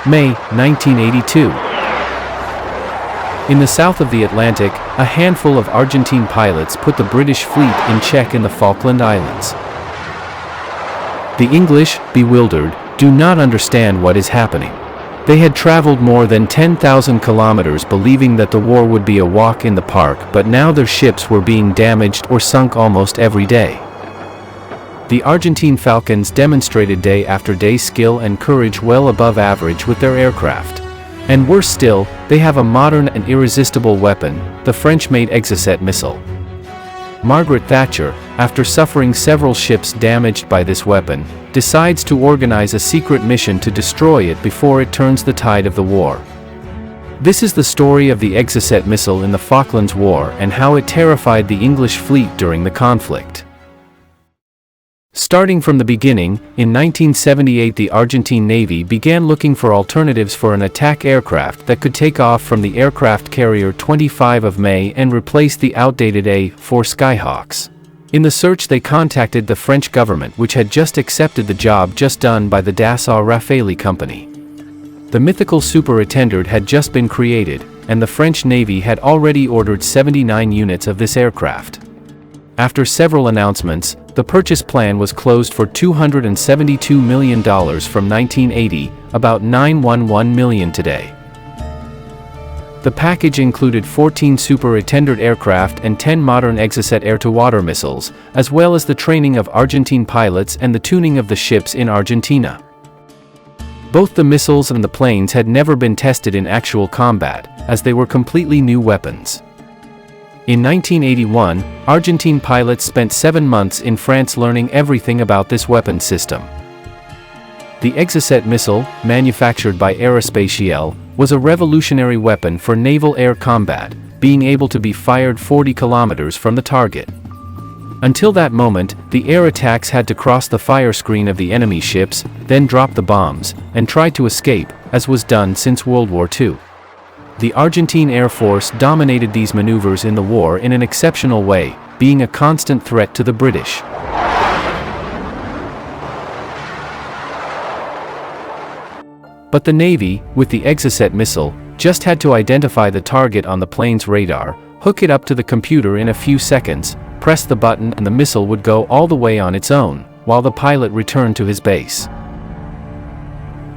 May 1982. In the south of the Atlantic, a handful of Argentine pilots put the British fleet in check in the Falkland Islands. The English, bewildered, do not understand what is happening. They had traveled more than 10,000 kilometers believing that the war would be a walk in the park, but now their ships were being damaged or sunk almost every day. The Argentine Falcons demonstrated day after day skill and courage well above average with their aircraft. And worse still, they have a modern and irresistible weapon, the French-made Exocet Missile. Margaret Thatcher, after suffering several ships damaged by this weapon, decides to organize a secret mission to destroy it before it turns the tide of the war. This is the story of the Exocet Missile in the Falklands War and how it terrified the English fleet during the conflict. Starting from the beginning, in 1978 the Argentine Navy began looking for alternatives for an attack aircraft that could take off from the aircraft carrier 25 of May and replace the outdated A-4 Skyhawks. In the search they contacted the French government, which had just accepted the job just done by the Dassault Rafale company. The mythical Super-Étendard had just been created, and the French Navy had already ordered 79 units of this aircraft. After several announcements, the purchase plan was closed for $272 million from 1980, about $911 million today. The package included 14 Super-Étendard aircraft and 10 modern Exocet air-to-water missiles, as well as the training of Argentine pilots and the tuning of the ships in Argentina. Both the missiles and the planes had never been tested in actual combat, as they were completely new weapons. In 1981, Argentine pilots spent 7 months in France learning everything about this weapon system. The Exocet missile, manufactured by Aerospatiale, was a revolutionary weapon for naval air combat, being able to be fired 40 kilometers from the target. Until that moment, the air attacks had to cross the fire screen of the enemy ships, then drop the bombs, and try to escape, as was done since World War II. The Argentine Air Force dominated these maneuvers in the war in an exceptional way, being a constant threat to the British. But the Navy, with the Exocet missile, just had to identify the target on the plane's radar, hook it up to the computer in a few seconds, press the button and the missile would go all the way on its own, while the pilot returned to his base.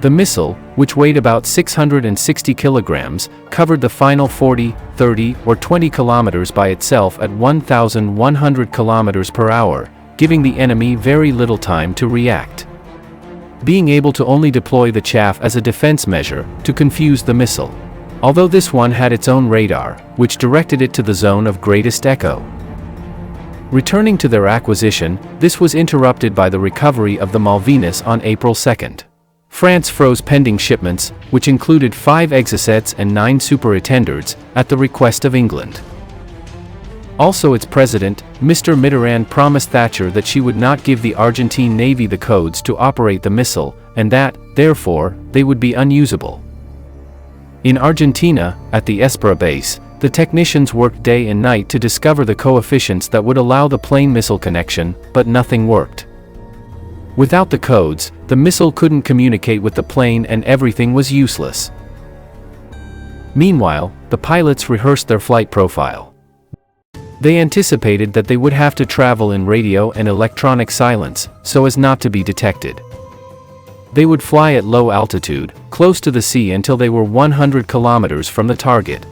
The missile, which weighed about 660 kilograms, covered the final 40, 30, or 20 kilometers by itself at 1,100 kilometers per hour, giving the enemy very little time to react. Being able to only deploy the chaff as a defense measure, to confuse the missile. Although this one had its own radar, which directed it to the zone of greatest echo. Returning to their acquisition, this was interrupted by the recovery of the Malvinas on April 2nd. France froze pending shipments, which included 5 Exocets and 9 Super-Étendards, at the request of England. Also its president, Mr. Mitterrand, promised Thatcher that she would not give the Argentine Navy the codes to operate the missile, and that, therefore, they would be unusable. In Argentina, at the Espera base, the technicians worked day and night to discover the coefficients that would allow the plane-missile connection, but nothing worked. Without the codes, the missile couldn't communicate with the plane and everything was useless. Meanwhile, the pilots rehearsed their flight profile. They anticipated that they would have to travel in radio and electronic silence, so as not to be detected. They would fly at low altitude, close to the sea until they were 100 kilometers from the target.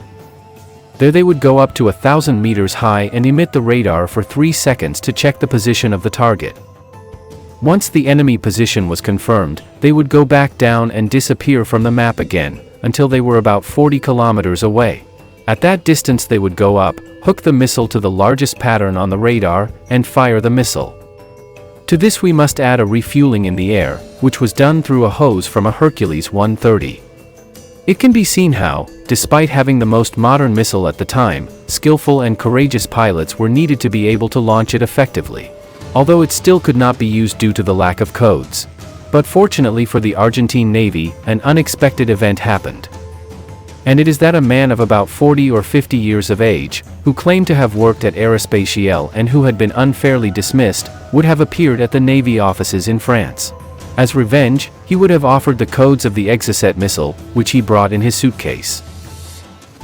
There they would go up to 1,000 meters high and emit the radar for 3 seconds to check the position of the target. Once the enemy position was confirmed, they would go back down and disappear from the map again, until they were about 40 kilometers away. At that distance they would go up, hook the missile to the largest pattern on the radar, and fire the missile. To this we must add a refueling in the air, which was done through a hose from a Hercules 130. It can be seen how, despite having the most modern missile at the time, skillful and courageous pilots were needed to be able to launch it effectively. Although it still could not be used due to the lack of codes. But fortunately for the Argentine Navy, an unexpected event happened. And it is that a man of about 40 or 50 years of age, who claimed to have worked at Aerospatiale and who had been unfairly dismissed, would have appeared at the Navy offices in France. As revenge, he would have offered the codes of the Exocet missile, which he brought in his suitcase.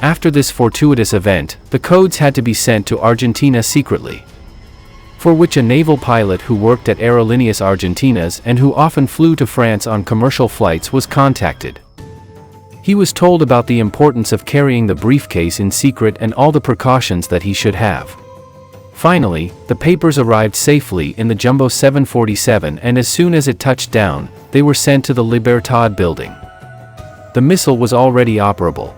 After this fortuitous event, the codes had to be sent to Argentina secretly, for which a naval pilot who worked at Aerolíneas Argentinas and who often flew to France on commercial flights was contacted. He was told about the importance of carrying the briefcase in secret and all the precautions that he should have. Finally, the papers arrived safely in the Jumbo 747, and as soon as it touched down, they were sent to the Libertad building. The missile was already operable.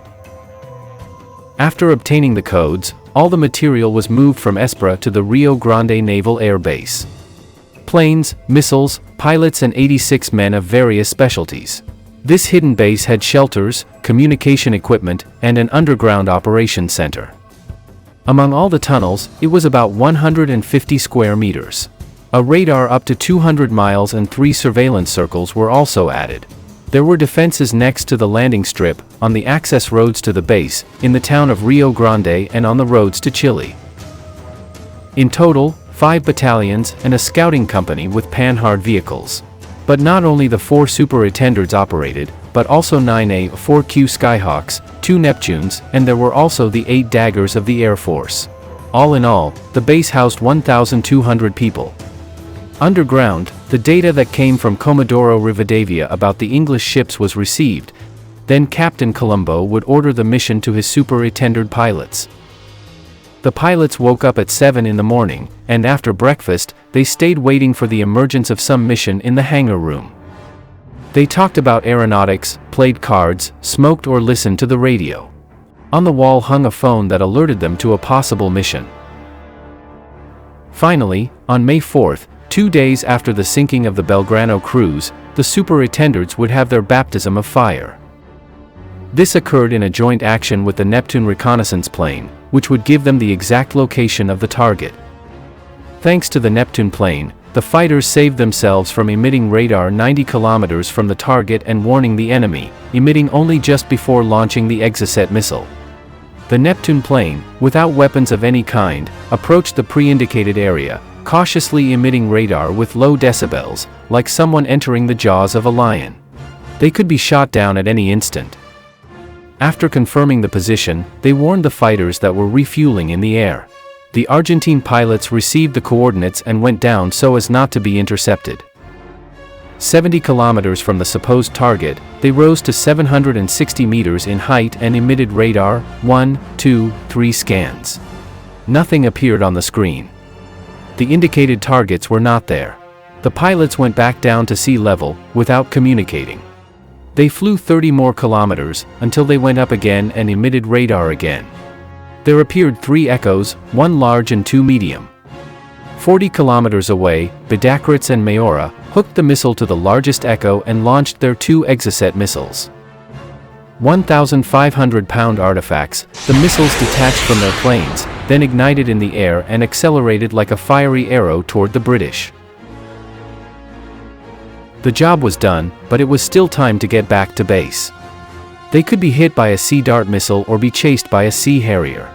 After obtaining the codes, all the material was moved from Espra to the Rio Grande Naval Air Base. Planes, missiles, pilots and 86 men of various specialties. This hidden base had shelters, communication equipment, and an underground operations center. Among all the tunnels, it was about 150 square meters. A radar up to 200 miles and 3 surveillance circles were also added. There were defenses next to the landing strip, on the access roads to the base, in the town of Rio Grande and on the roads to Chile. In total, 5 battalions and a scouting company with Panhard vehicles. But not only the 4 Super-Attenders operated, but also 9 A4Q Skyhawks, 2 Neptunes, and there were also the 8 Daggers of the Air Force. All in all, the base housed 1,200 people. Underground, the data that came from Comodoro Rivadavia about the English ships was received. Then Captain Colombo would order the mission to his Super-Attended pilots. The pilots woke up at 7 in the morning, and after breakfast, they stayed waiting for the emergence of some mission in the hangar room. They talked about aeronautics, played cards, smoked or listened to the radio. On the wall hung a phone that alerted them to a possible mission. Finally, on May 4th, 2 days after the sinking of the Belgrano cruise, the Super-Attenders would have their baptism of fire. This occurred in a joint action with the Neptune reconnaissance plane, which would give them the exact location of the target. Thanks to the Neptune plane, the fighters saved themselves from emitting radar 90 kilometers from the target and warning the enemy, emitting only just before launching the Exocet missile. The Neptune plane, without weapons of any kind, approached the pre-indicated area, cautiously emitting radar with low decibels, like someone entering the jaws of a lion. They could be shot down at any instant. After confirming the position, they warned the fighters that were refueling in the air. The Argentine pilots received the coordinates and went down so as not to be intercepted. 70 kilometers from the supposed target, they rose to 760 meters in height and emitted radar 1, 2, 3 scans. Nothing appeared on the screen. The indicated targets were not there. The pilots went back down to sea level, without communicating. They flew 30 more kilometers, until they went up again and emitted radar again. There appeared 3 echoes, 1 large and 2 medium. 40 kilometers away, Bidakritz and Mayora hooked the missile to the largest echo and launched their 2 Exocet missiles. 1,500-pound artifacts, the missiles detached from their planes, then ignited in the air and accelerated like a fiery arrow toward the British. The job was done, but it was still time to get back to base. They could be hit by a Sea Dart missile or be chased by a Sea Harrier.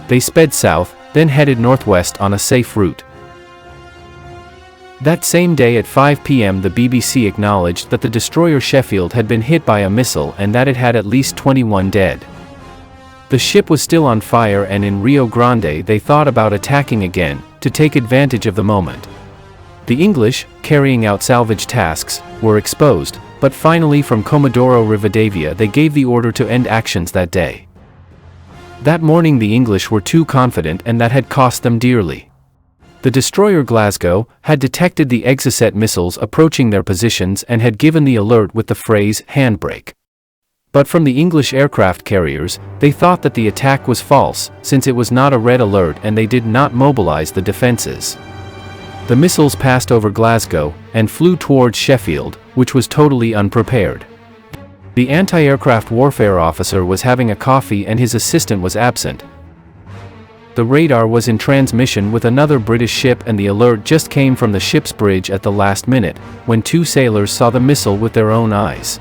They sped south, then headed northwest on a safe route. That same day at 5 p.m. the BBC acknowledged that the destroyer Sheffield had been hit by a missile and that it had at least 21 dead. The ship was still on fire, and in Rio Grande they thought about attacking again, to take advantage of the moment. The English, carrying out salvage tasks, were exposed, but finally from Comodoro Rivadavia they gave the order to end actions that day. That morning the English were too confident, and that had cost them dearly. The destroyer Glasgow had detected the Exocet missiles approaching their positions and had given the alert with the phrase "handbrake." But from the English aircraft carriers, they thought that the attack was false, since it was not a red alert and they did not mobilize the defenses. The missiles passed over Glasgow and flew towards Sheffield, which was totally unprepared. The anti-aircraft warfare officer was having a coffee and his assistant was absent. The radar was in transmission with another British ship, and the alert just came from the ship's bridge at the last minute, when 2 sailors saw the missile with their own eyes.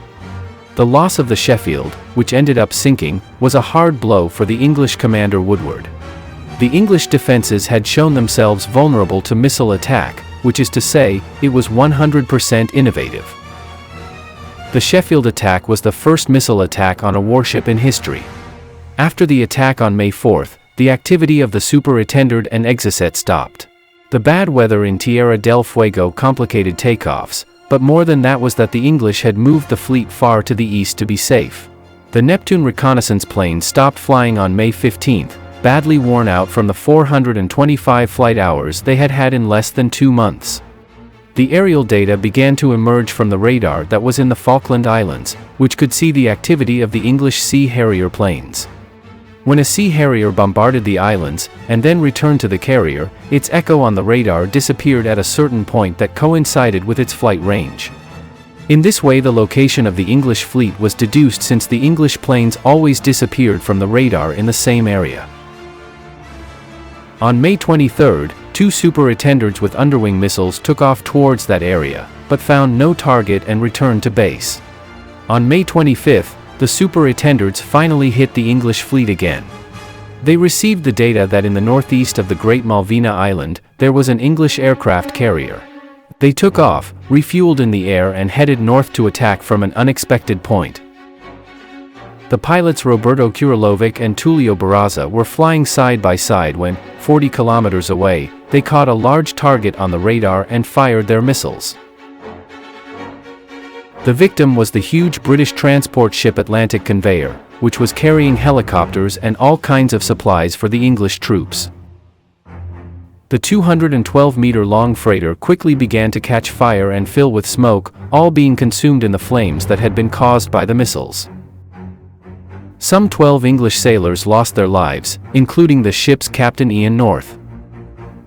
The loss of the Sheffield, which ended up sinking, was a hard blow for the English commander Woodward. The English defenses had shown themselves vulnerable to missile attack, which is to say, it was 100% innovative. The Sheffield attack was the first missile attack on a warship in history. After the attack on May 4th, the activity of the Superintendent and Exocet stopped. The bad weather in Tierra del Fuego complicated takeoffs, but more than that was that the English had moved the fleet far to the east to be safe. The Neptune reconnaissance plane stopped flying on May 15th, badly worn out from the 425 flight hours they had had in less than 2 months. The aerial data began to emerge from the radar that was in the Falkland Islands, which could see the activity of the English Sea Harrier planes. When a Sea Harrier bombarded the islands, and then returned to the carrier, its echo on the radar disappeared at a certain point that coincided with its flight range. In this way the location of the English fleet was deduced, since the English planes always disappeared from the radar in the same area. On May 23rd, 2 superintendents with underwing missiles took off towards that area, but found no target and returned to base. On May 25th, the superintendents finally hit the English fleet again. They received the data that in the northeast of the Great Malvina Island, there was an English aircraft carrier. They took off, refueled in the air and headed north to attack from an unexpected point. The pilots Roberto Kurilovic and Tulio Barraza were flying side by side when, 40 kilometers away, they caught a large target on the radar and fired their missiles. The victim was the huge British transport ship Atlantic Conveyor, which was carrying helicopters and all kinds of supplies for the English troops. The 212-meter-long freighter quickly began to catch fire and fill with smoke, all being consumed in the flames that had been caused by the missiles. Some 12 English sailors lost their lives, including the ship's captain Ian North.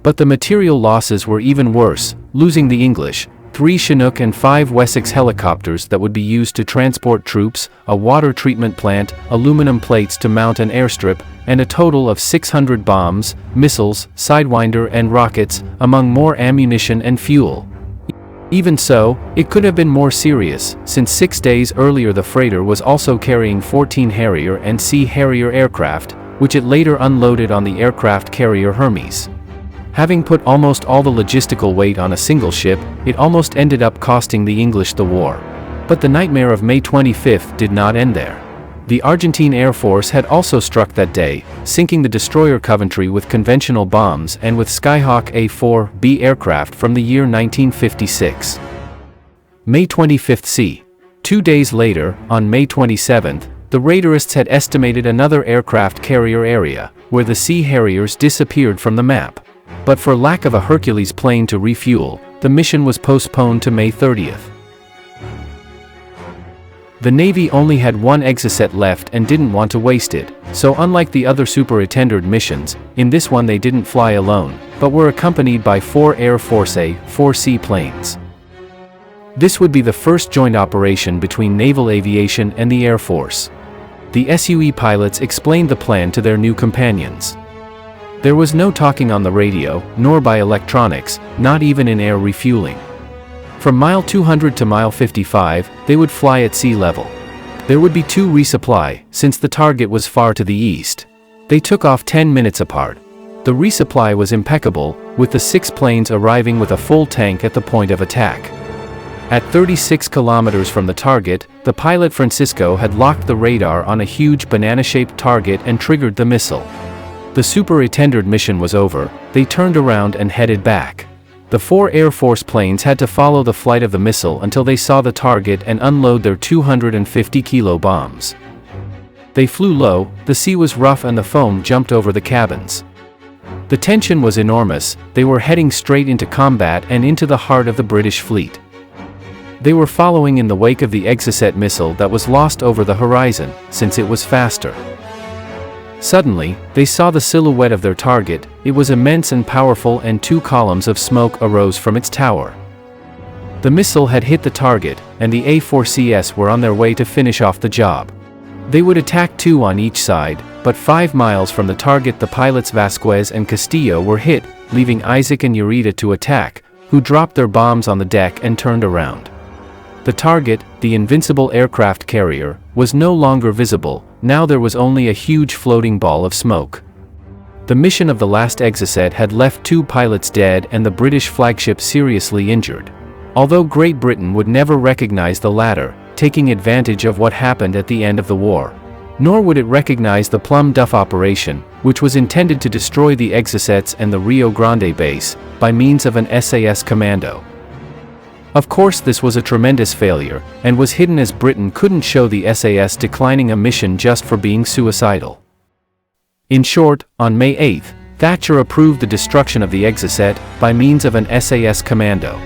But the material losses were even worse, losing the English, 3 Chinook and 5 Wessex helicopters that would be used to transport troops, a water treatment plant, aluminum plates to mount an airstrip, and a total of 600 bombs, missiles, sidewinder and rockets, among more ammunition and fuel. Even so, it could have been more serious, since 6 days earlier the freighter was also carrying 14 Harrier and Sea Harrier aircraft, which it later unloaded on the aircraft carrier Hermes. Having put almost all the logistical weight on a single ship, it almost ended up costing the English the war. But the nightmare of May 25th did not end there. The Argentine Air Force had also struck that day, sinking the destroyer Coventry with conventional bombs and with Skyhawk A-4B aircraft from the year 1956. May 25th c. 2 days later, on May 27th, the radarists had estimated another aircraft carrier area, where the Sea Harriers disappeared from the map. But for lack of a Hercules plane to refuel, the mission was postponed to May 30th. The Navy only had 1 Exocet left and didn't want to waste it, so unlike the other superintendent missions, in this one they didn't fly alone, but were accompanied by 4 Air Force A-4C planes. This would be the first joint operation between naval aviation and the Air Force. The SUE pilots explained the plan to their new companions. There was no talking on the radio, nor by electronics, not even in air refueling. From mile 200 to mile 55, they would fly at sea level. There would be 2 resupply, since the target was far to the east. They took off 10 minutes apart. The resupply was impeccable, with the 6 planes arriving with a full tank at the point of attack. At 36 kilometers from the target, the pilot Francisco had locked the radar on a huge banana-shaped target and triggered the missile. The superintendent mission was over, they turned around and headed back. The 4 Air Force planes had to follow the flight of the missile until they saw the target and unload their 250-kilo bombs. They flew low, the sea was rough and the foam jumped over the cabins. The tension was enormous, they were heading straight into combat and into the heart of the British fleet. They were following in the wake of the Exocet missile that was lost over the horizon, since it was faster. Suddenly, they saw the silhouette of their target. It was immense and powerful, and 2 columns of smoke arose from its tower. The missile had hit the target, and the A-4CS were on their way to finish off the job. They would attack 2 on each side, but 5 miles from the target the pilots Vasquez and Castillo were hit, leaving Isaac and Urita to attack, who dropped their bombs on the deck and turned around. The target, the invincible aircraft carrier, was no longer visible. Now there was only a huge floating ball of smoke. The mission of the last Exocet had left 2 pilots dead and the British flagship seriously injured. Although Great Britain would never recognize the latter, taking advantage of what happened at the end of the war. Nor would it recognize the Plum Duff operation, which was intended to destroy the Exocets and the Rio Grande base, by means of an SAS commando. Of course, this was a tremendous failure, and was hidden as Britain couldn't show the SAS declining a mission just for being suicidal. In short, on May 8, Thatcher approved the destruction of the Exocet by means of an SAS commando.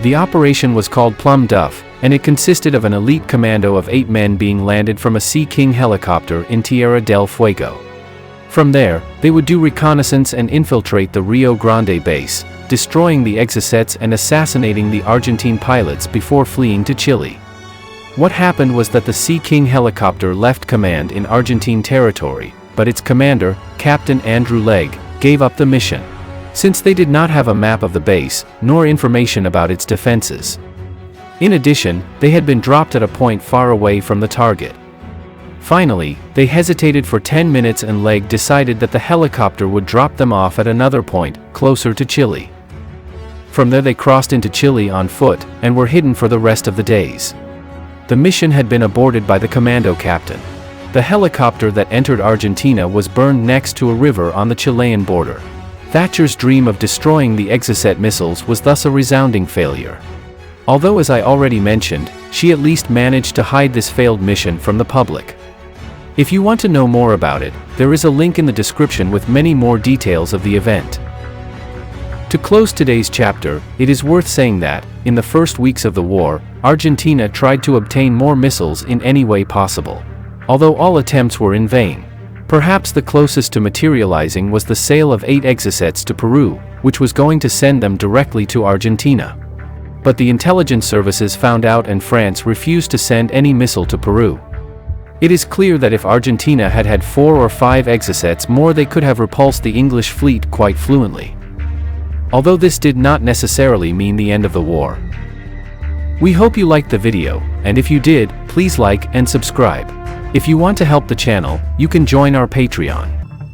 The operation was called Plum Duff, and it consisted of an elite commando of 8 men being landed from a Sea King helicopter in Tierra del Fuego. From there, they would do reconnaissance and infiltrate the Rio Grande base, destroying the Exocets and assassinating the Argentine pilots before fleeing to Chile. What happened was that the Sea King helicopter left command in Argentine territory, but its commander, Captain Andrew Legg, gave up the mission, since they did not have a map of the base, nor information about its defenses. In addition, they had been dropped at a point far away from the target. Finally, they hesitated for 10 minutes and Legg decided that the helicopter would drop them off at another point, closer to Chile. From there they crossed into Chile on foot, and were hidden for the rest of the days. The mission had been aborted by the commando captain. The helicopter that entered Argentina was burned next to a river on the Chilean border. Thatcher's dream of destroying the Exocet missiles was thus a resounding failure. Although, as I already mentioned, she at least managed to hide this failed mission from the public. If you want to know more about it, there is a link in the description with many more details of the event. To close today's chapter, it is worth saying that, in the first weeks of the war, Argentina tried to obtain more missiles in any way possible. Although all attempts were in vain. Perhaps the closest to materializing was the sale of 8 Exocets to Peru, which was going to send them directly to Argentina. But the intelligence services found out and France refused to send any missile to Peru. It is clear that if Argentina had had 4 or 5 Exocets more, they could have repulsed the English fleet quite fluently. Although this did not necessarily mean the end of the war. We hope you liked the video, and if you did, please like and subscribe. If you want to help the channel, you can join our Patreon.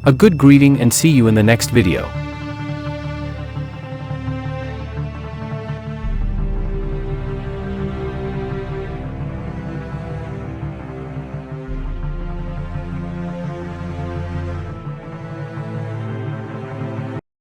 A good greeting and see you in the next video.